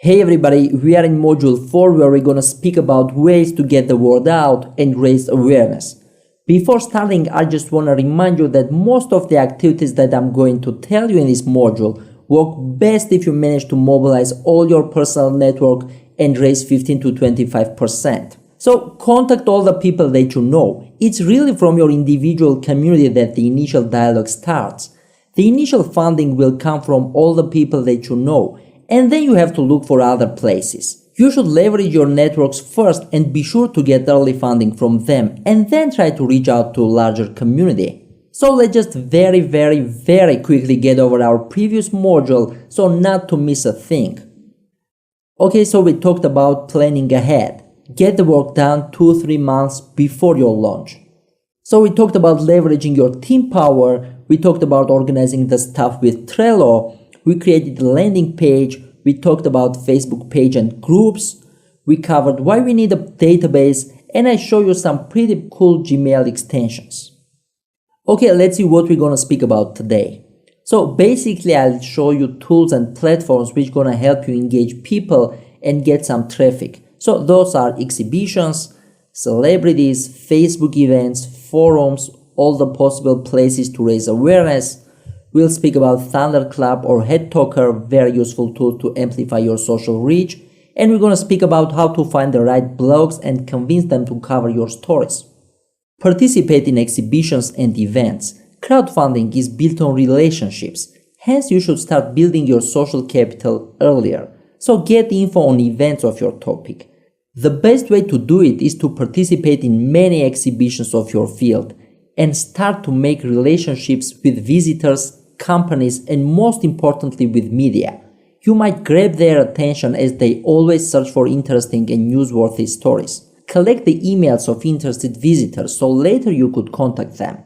Hey everybody, we are in Module 4 where we're gonna speak about ways to get the word out and raise awareness. Before starting, I just wanna remind you that most of the activities that I'm going to tell you in this module work best if you manage to mobilize all your personal network and raise 15 to 25%. So contact all the people that you know. It's really from your individual community that the initial dialogue starts. The initial funding will come from all the people that you know, and then you have to look for other places. You should leverage your networks first and be sure to get early funding from them, and then try to reach out to a larger community. So let's just very quickly get over our previous module so not to miss a thing. Okay, so we talked about planning ahead. Get the work done 2-3 months before your launch. So we talked about leveraging your team power, we talked about organizing the stuff with Trello, we created the landing page, we talked about Facebook page and groups, we covered why we need a database, and I show you some pretty cool Gmail extensions. Okay, let's see what we're gonna speak about today. So basically I'll show you tools and platforms which gonna help you engage people and get some traffic. So those are exhibitions, celebrities, Facebook events, forums, all the possible places to raise awareness. We'll speak about Thunderclap or HeadTalker, very useful tool to amplify your social reach. And we're going to speak about how to find the right blogs and convince them to cover your stories. Participate in exhibitions and events. Crowdfunding is built on relationships. Hence, you should start building your social capital earlier. So get info on events of your topic. The best way to do it is to participate in many exhibitions of your field and start to make relationships with visitors, companies, and most importantly with media. You might grab their attention as they always search for interesting and newsworthy stories. Collect the emails of interested visitors so later you could contact them.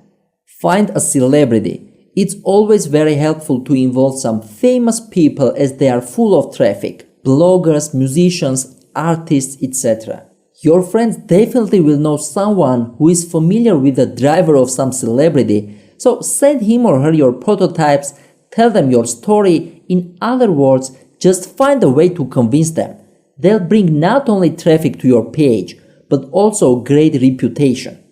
Find a celebrity. It's always very helpful to involve some famous people as they are full of traffic. Bloggers, musicians, artists, etc. Your friends definitely will know someone who is familiar with the driver of some celebrity, so send him or her your prototypes, tell them your story. In other words, just find a way to convince them. They'll bring not only traffic to your page, but also a great reputation.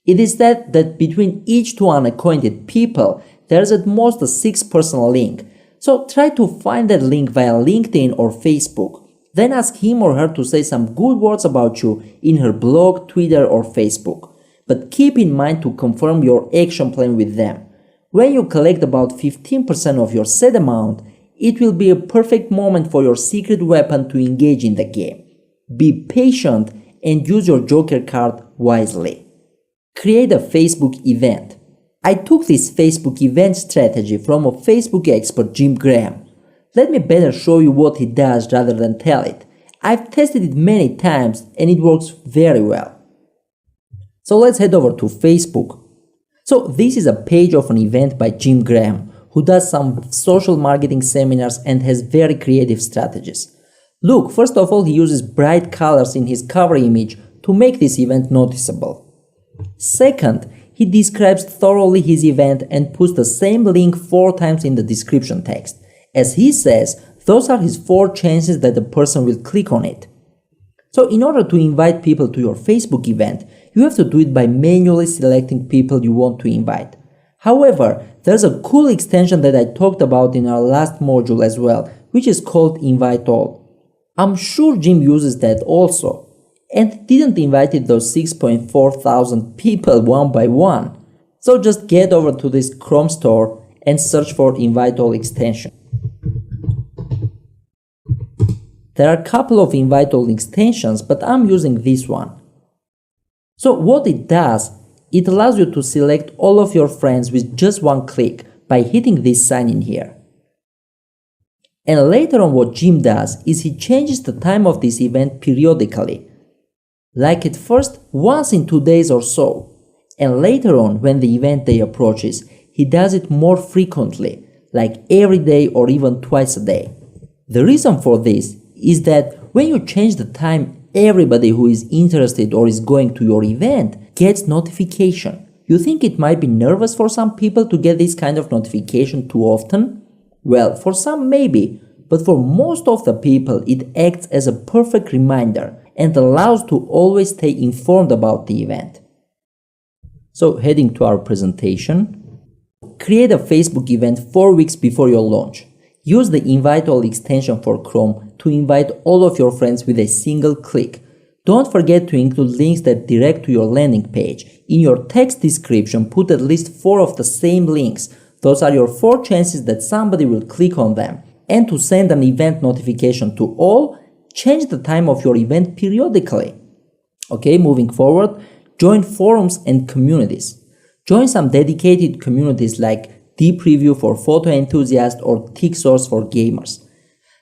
It is that between each two unacquainted people, there's at most a 6-person link. So try to find that link via LinkedIn or Facebook. Then ask him or her to say some good words about you in her blog, Twitter or Facebook. But keep in mind to confirm your action plan with them. When you collect about 15% of your set amount, it will be a perfect moment for your secret weapon to engage in the game. Be patient and use your Joker card wisely. Create a Facebook event. I took this Facebook event strategy from a Facebook expert, Jim Graham. Let me better show you what he does rather than tell it. I've tested it many times and it works very well. So let's head over to Facebook. So this is a page of an event by Jim Graham, who does some social marketing seminars and has very creative strategies. Look, first of all, he uses bright colors in his cover image to make this event noticeable. Second, he describes thoroughly his event and puts the same link 4 times in the description text. As he says, those are his 4 chances that the person will click on it. So in order to invite people to your Facebook event, you have to do it by manually selecting people you want to invite. However, there's a cool extension that I talked about in our last module as well, which is called Invite All. I'm sure Jim uses that also, and didn't invite those 6.4 thousand people one by one. So just get over to this Chrome store and search for Invite All extension. There are a couple of Invite All extensions, but I'm using this one. So what it does, it allows you to select all of your friends with just one click by hitting this sign in here. And later on what Jim does is he changes the time of this event periodically. Like at first, once in 2 days or so. And later on, when the event day approaches, he does it more frequently, like every day or even twice a day. The reason for this is that when you change the time, everybody who is interested or is going to your event gets notification. You think it might be nervous for some people to get this kind of notification too often? Well, for some maybe, but for most of the people it acts as a perfect reminder and allows to always stay informed about the event. So heading to our presentation, create a Facebook event 4 weeks before your launch. Use the Invite All extension for Chrome to invite all of your friends with a single click. Don't forget to include links that direct to your landing page. In your text description, put at least 4 of the same links. Those are your 4 chances that somebody will click on them. And to send an event notification to all, change the time of your event periodically. Okay, moving forward, join forums and communities. Join some dedicated communities like Deep Review for photo enthusiasts or TikSource for gamers.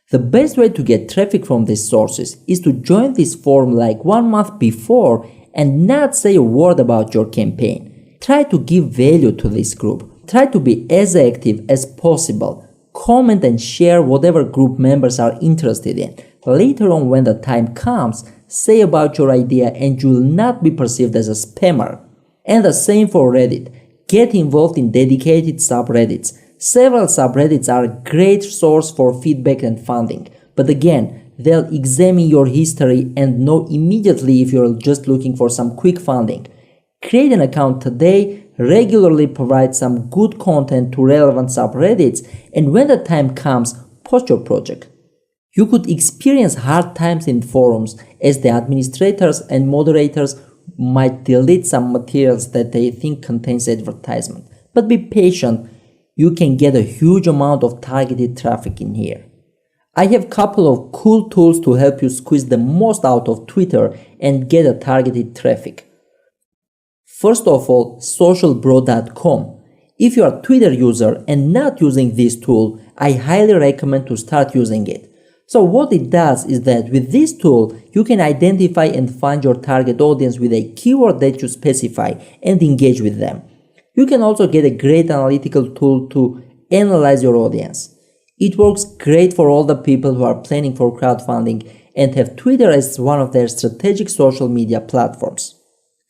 The best way to get traffic from these sources is to join this forum like 1 month before and not say a word about your campaign. Try to give value to this group. Try to be as active as possible. Comment and share whatever group members are interested in. Later on, when the time comes, say about your idea and you will not be perceived as a spammer. And the same for Reddit. Get involved in dedicated subreddits. Several subreddits are a great source for feedback and funding. But again, they'll examine your history and know immediately if you're just looking for some quick funding. Create an account today, regularly provide some good content to relevant subreddits, and when the time comes, post your project. You could experience hard times in forums as the administrators and moderators might delete some materials that they think contains advertisement. But be patient, you can get a huge amount of targeted traffic in here. I have a couple of cool tools to help you squeeze the most out of Twitter and get a targeted traffic. First of all, socialbro.com. If you are a Twitter user and not using this tool, I highly recommend to start using it. So what it does is that with this tool, you can identify and find your target audience with a keyword that you specify and engage with them. You can also get a great analytical tool to analyze your audience. It works great for all the people who are planning for crowdfunding and have Twitter as one of their strategic social media platforms.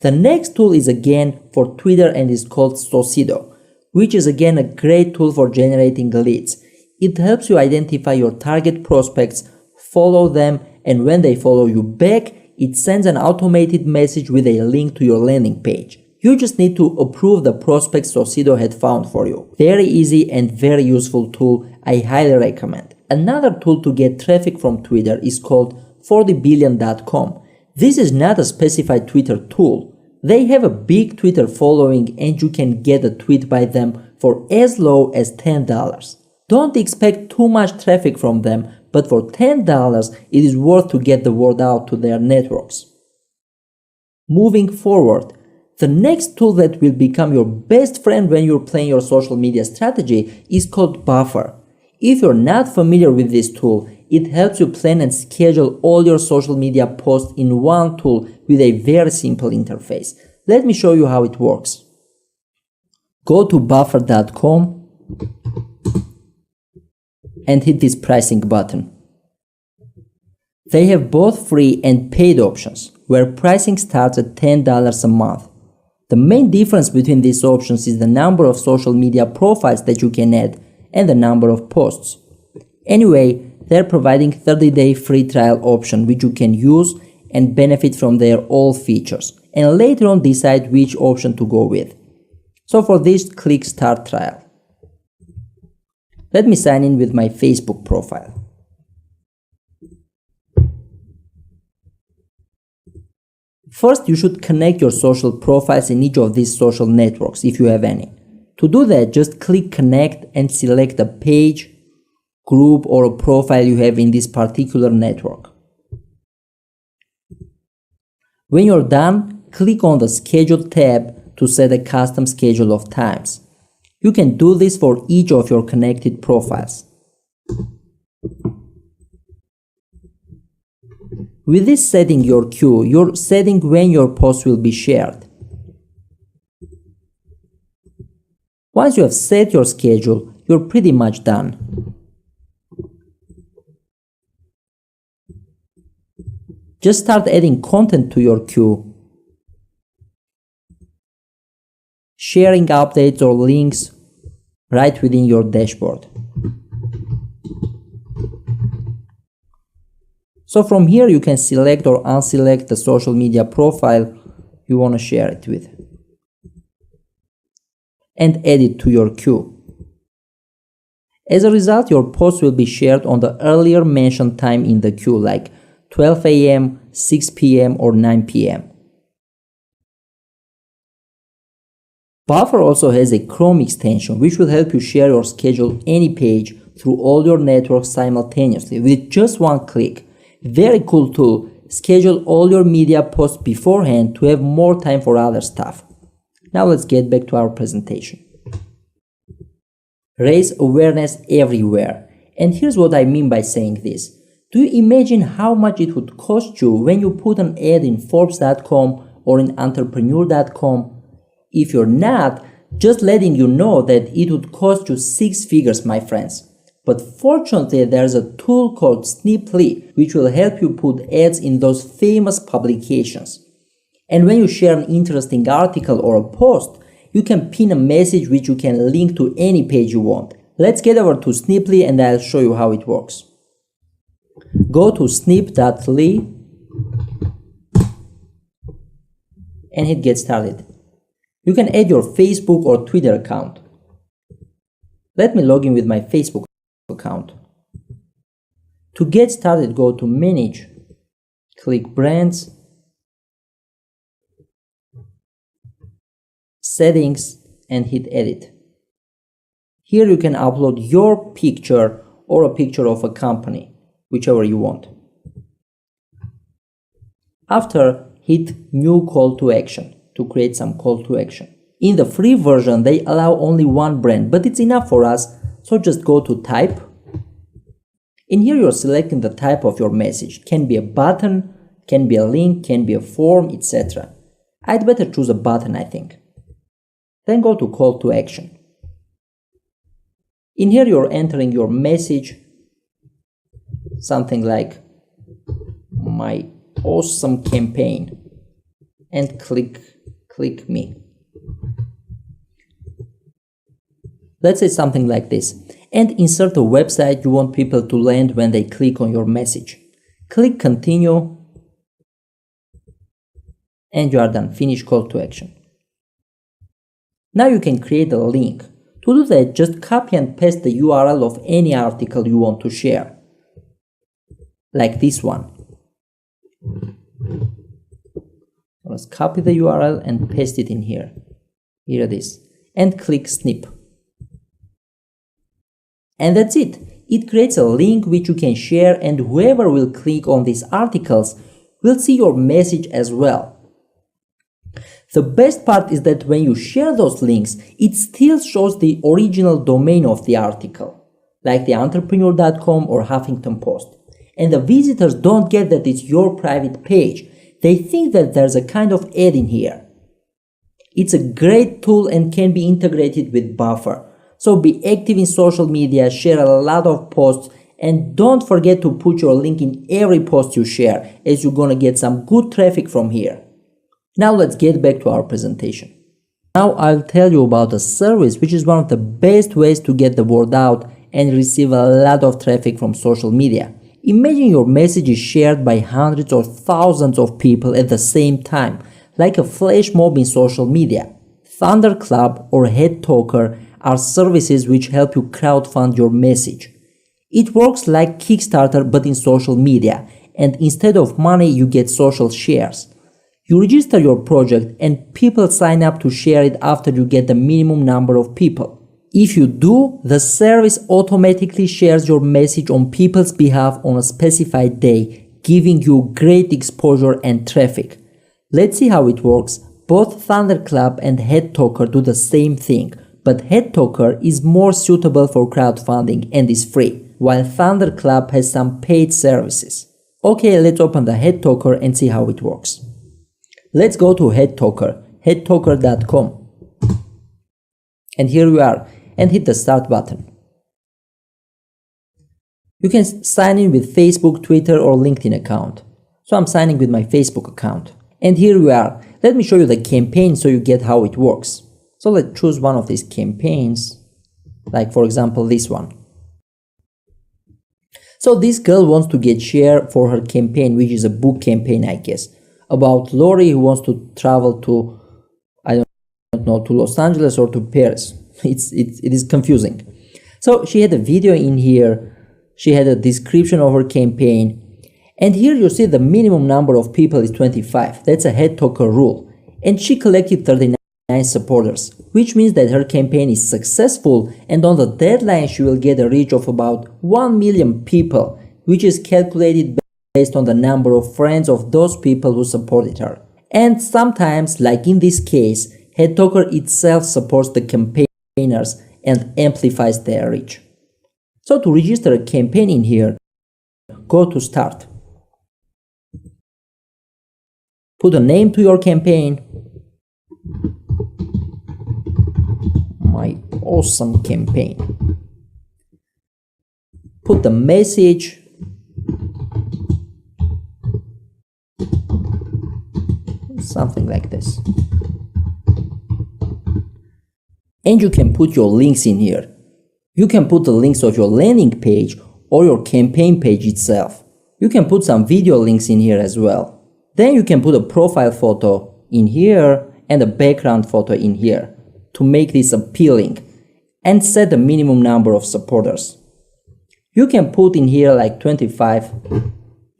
The next tool is again for Twitter and is called Socido, which is again a great tool for generating leads. It helps you identify your target prospects, follow them, and when they follow you back, it sends an automated message with a link to your landing page. You just need to approve the prospects Socido had found for you. Very easy and very useful tool, I highly recommend. Another tool to get traffic from Twitter is called 40billion.com. This is not a specified Twitter tool. They have a big Twitter following and you can get a tweet by them for as low as $10. Don't expect too much traffic from them, but for $10, it is worth to get the word out to their networks. Moving forward, the next tool that will become your best friend when you're playing your social media strategy is called Buffer. If you're not familiar with this tool, it helps you plan and schedule all your social media posts in one tool with a very simple interface. Let me show you how it works. Go to buffer.com and hit this pricing button. They have both free and paid options, where pricing starts at $10 a month. The main difference between these options is the number of social media profiles that you can add and the number of posts. Anyway, they're providing 30-day free trial option which you can use and benefit from their all features, and later on decide which option to go with. So for this, click Start Trial. Let me sign in with my Facebook profile. First, you should connect your social profiles in each of these social networks if you have any. To do that, just click Connect and select a page, group, or a profile you have in this particular network. When you're done, click on the Schedule tab to set a custom schedule of times. You can do this for each of your connected profiles. With this setting your queue, you're setting when your post will be shared. Once you have set your schedule, you're pretty much done. Just start adding content to your queue, sharing updates or links right within your dashboard. So from here you can select or unselect the social media profile you want to share it with and add it to your queue. As a result, your post will be shared on the earlier mentioned time in the queue, like 12 a.m., 6 p.m. or 9 p.m. Buffer also has a Chrome extension which will help you share or schedule any page through all your networks simultaneously with just one click. Very cool tool. Schedule all your media posts beforehand to have more time for other stuff. Now let's get back to our presentation. Raise awareness everywhere. And here's what I mean by saying this. Do you imagine how much it would cost you when you put an ad in Forbes.com or in Entrepreneur.com? If you're not, just letting you know that it would cost you 6 figures, my friends. But fortunately, there's a tool called Sniply which will help you put ads in those famous publications. And when you share an interesting article or a post, you can pin a message which you can link to any page you want. Let's get over to Sniply and I'll show you how it works. Go to snip.ly and hit get started. You can add your Facebook or Twitter account. Let me log in with my Facebook account. To get started, go to Manage, click Brands, Settings and hit Edit. Here you can upload your picture or a picture of a company, whichever you want. After, hit New Call to Action to create some call to action. In the free version, they allow only one brand, but it's enough for us, so just go to Type. In here you're selecting the type of your message. Can be a button, can be a link, can be a form, etc. I'd better choose a button, I think. Then go to Call to Action. In here you're entering your message, something like my awesome campaign, and click me. Let's say something like this, and insert a website you want people to land when they click on your message. Click Continue and you are done. Finish Call to Action. Now you can create a link. To do that, just copy and paste the URL of any article you want to share, like this one. Let's copy the URL and paste it in here. Here it is. And click Snip. And that's it. It creates a link which you can share, and whoever will click on these articles will see your message as well. The best part is that when you share those links, it still shows the original domain of the article, like the Entrepreneur.com or Huffington Post. And the visitors don't get that it's your private page. They think that there's a kind of ad in here. It's a great tool and can be integrated with Buffer. So be active in social media, share a lot of posts, and don't forget to put your link in every post you share, as you're gonna get some good traffic from here. Now let's get back to our presentation. Now I'll tell you about a service which is one of the best ways to get the word out and receive a lot of traffic from social media. Imagine your message is shared by hundreds or thousands of people at the same time, like a flash mob in social media. Thunder Club or Head Talker are services which help you crowdfund your message. It works like Kickstarter but in social media, and instead of money you get social shares. You register your project and people sign up to share it after you get the minimum number of people. If you do, the service automatically shares your message on people's behalf on a specified day, giving you great exposure and traffic. Let's see how it works. Both Thunder Club and Head Talker do the same thing, but Head Talker is more suitable for crowdfunding and is free, while Thunder Club has some paid services. Okay, let's open the Head Talker and see how it works. Let's go to Head Talker, headtalker.com. And here we are, and hit the start button. You can sign in with Facebook, Twitter or LinkedIn account. So I'm signing with my Facebook account. And here we are. Let me show you the campaign so you get how it works. So let's choose one of these campaigns, like for example this one. So this girl wants to get share for her campaign, which is a book campaign, I guess, about Lori who wants to travel to, I don't know, to Los Angeles or to Paris. It is confusing. So she had a video in here. She had a description of her campaign. And here you see the minimum number of people is 25. That's a head talker rule. And she collected 39 supporters, which means that her campaign is successful, and on the deadline she will get a reach of about 1 million people, which is calculated based on the number of friends of those people who supported her. And sometimes, like in this case, head talker itself supports the campaigners and amplifies their reach. So to register a campaign in here, go to Start. Put a name to your campaign. My awesome campaign. Put the message. Something like this. And you can put your links in here. You can put the links of your landing page or your campaign page itself. You can put some video links in here as well. Then you can put a profile photo in here and a background photo in here to make this appealing, and set the minimum number of supporters. You can put in here like 25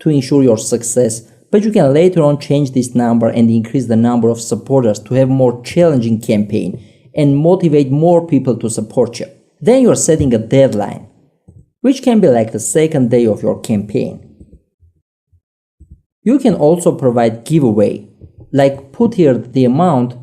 to ensure your success, but you can later on change this number and increase the number of supporters to have more challenging campaign and motivate more people to support you. Then you're setting a deadline, which can be like the second day of your campaign. You can also provide giveaway, like put here the amount,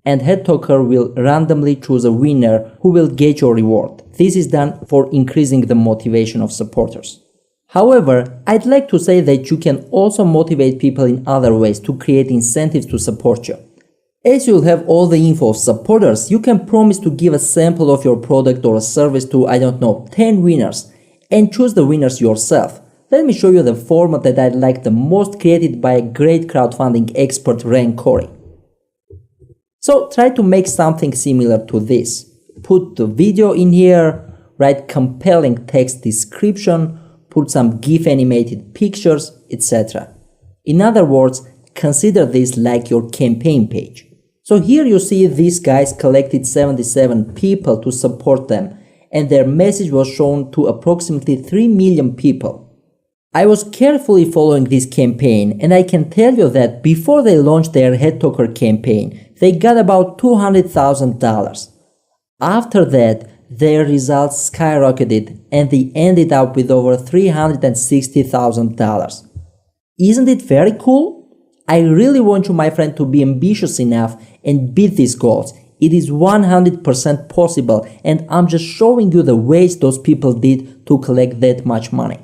and head talker will randomly choose a winner who will get your reward. This is done for increasing the motivation of supporters. However, I'd like to say that you can also motivate people in other ways to create incentives to support you. As you'll have all the info of supporters, you can promise to give a sample of your product or a service to, 10 winners, and choose the winners yourself. Let me show you the format that I like the most, created by a great crowdfunding expert, Ren Corey. So try to make something similar to this. Put the video in here, write compelling text description, put some GIF animated pictures, etc. In other words, consider this like your campaign page. So here you see these guys collected 77 people to support them, and their message was shown to approximately 3 million people. I was carefully following this campaign, and I can tell you that before they launched their head talker campaign, they got about $200,000. After that, their results skyrocketed and they ended up with over $360,000. Isn't it very cool? I really want you, my friend, to be ambitious enough and beat these goals. It is 100% possible, and I'm just showing you the ways those people did to collect that much money.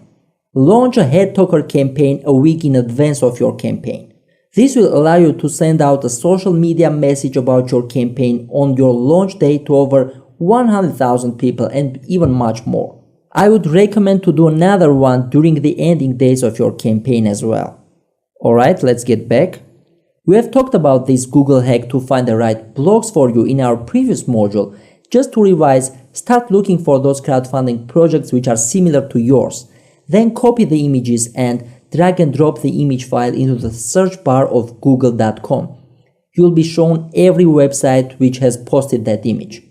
Launch a head talker campaign a week in advance of your campaign. This will allow you to send out a social media message about your campaign on your launch day to over 100,000 people and even much more. I would recommend to do another one during the ending days of your campaign as well. Alright, let's get back. We have talked about this Google hack to find the right blogs for you in our previous module. Just to revise, start looking for those crowdfunding projects which are similar to yours. Then copy the images and drag and drop the image file into the search bar of google.com. You'll be shown every website which has posted that image.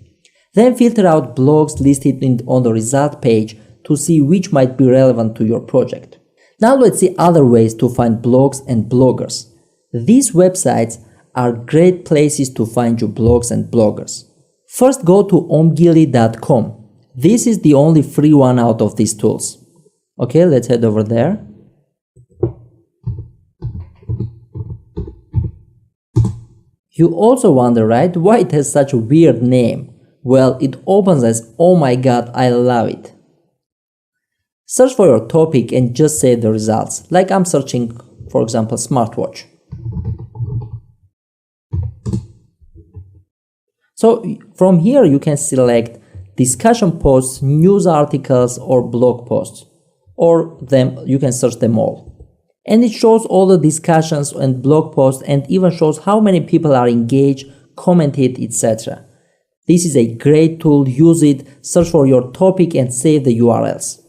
Then filter out blogs listed on the result page to see which might be relevant to your project. Now let's see other ways to find blogs and bloggers. These websites are great places to find your blogs and bloggers. First, go to omgili.com. This is the only free one out of these tools. Okay, let's head over there. You also wonder, right, why it has such a weird name? Well, it opens as, oh my god, I love it. Search for your topic and just save the results, like I'm searching, for example, smartwatch. So from here you can select discussion posts, news articles, or blog posts, or you can search them all. And it shows all the discussions and blog posts, and even shows how many people are engaged, commented, etc. This is a great tool. Use it, search for your topic and save the URLs.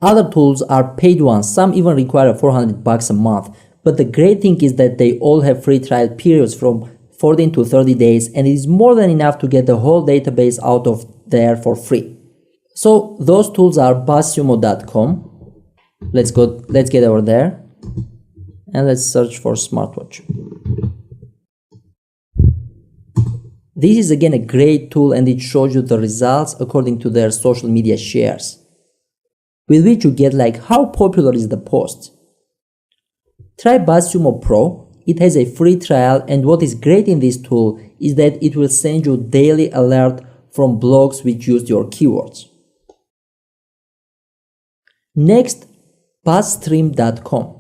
Other tools are paid ones, some even require $400 a month, but the great thing is that they all have free trial periods from 14 to 30 days, and it is more than enough to get the whole database out of there for free. So those tools are buzzsumo.com. Let's get over there and let's search for smartwatch. This is again a great tool, and it shows you the results according to their social media shares, with which you get like how popular is the post. Try BuzzSumo Pro. It has a free trial, and what is great in this tool is that it will send you daily alert from blogs which use your keywords. Next, buzzstream.com.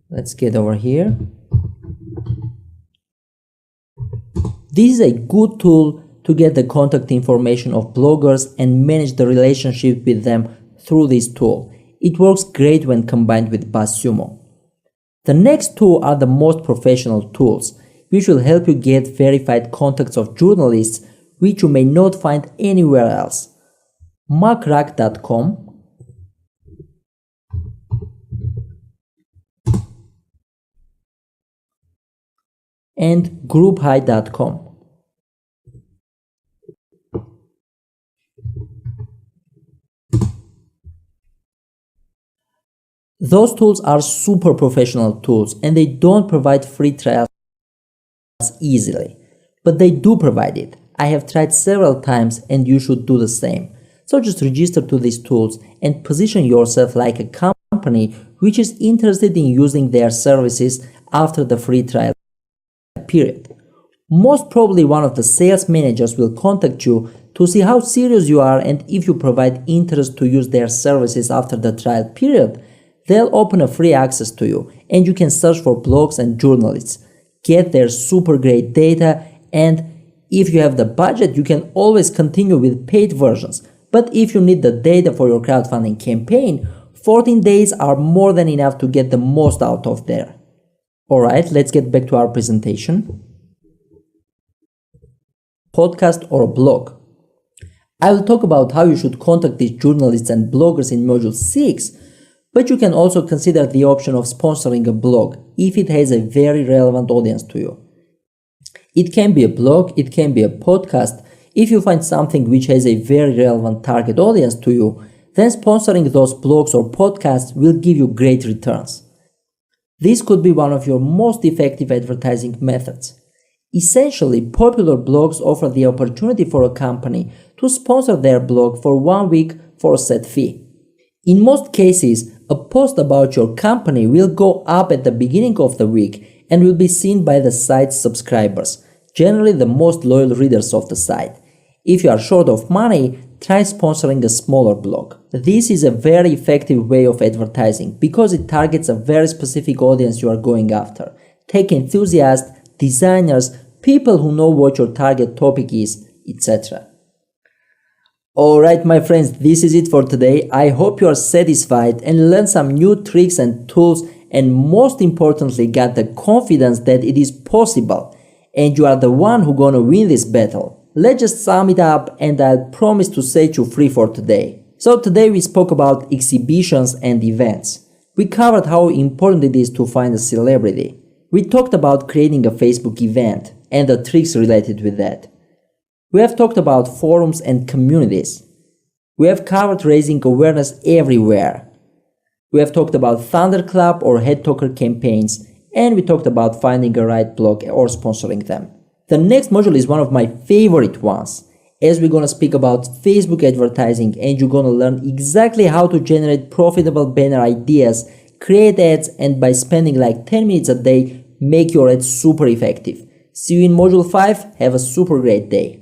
Let's get over here. This is a good tool to get the contact information of bloggers and manage the relationship with them through this tool. It works great when combined with BuzzSumo. The next two are the most professional tools, which will help you get verified contacts of journalists which you may not find anywhere else. MacRack.com and GroupHigh.com. Those tools are super professional tools, and they don't provide free trials easily, but they do provide it. I have tried several times, and you should do the same. So just register to these tools and position yourself like a company which is interested in using their services after the free trial period. Most probably one of the sales managers will contact you to see how serious you are, and if you provide interest to use their services after the trial period, they'll open a free access to you, and you can search for blogs and journalists, get their super great data, and if you have the budget, you can always continue with paid versions. But if you need the data for your crowdfunding campaign, 14 days are more than enough to get the most out of there. Alright, let's get back to our presentation. Podcast or blog. I will talk about how you should contact these journalists and bloggers in Module 6, but you can also consider the option of sponsoring a blog if it has a very relevant audience to you. It can be a blog, it can be a podcast. If you find something which has a very relevant target audience to you, then sponsoring those blogs or podcasts will give you great returns. This could be one of your most effective advertising methods. Essentially, popular blogs offer the opportunity for a company to sponsor their blog for 1 week for a set fee. In most cases, a post about your company will go up at the beginning of the week and will be seen by the site's subscribers, generally the most loyal readers of the site. If you are short of money, try sponsoring a smaller blog. This is a very effective way of advertising because it targets a very specific audience you are going after. Tech enthusiasts, designers, people who know what your target topic is, etc. Alright my friends, this is it for today. I hope you are satisfied and learned some new tricks and tools, and most importantly got the confidence that it is possible and you are the one who gonna win this battle. Let's just sum it up, and I'll promise to set you free for today. So today we spoke about exhibitions and events. We covered how important it is to find a celebrity. We talked about creating a Facebook event and the tricks related with that. We have talked about forums and communities. We have covered raising awareness everywhere. We have talked about Thunderclap or Head Talker campaigns, and we talked about finding a right blog or sponsoring them. The next module is one of my favorite ones, as we're gonna speak about Facebook advertising, and you're gonna learn exactly how to generate profitable banner ideas, create ads, and by spending like 10 minutes a day, make your ads super effective. See you in module 5. Have a super great day.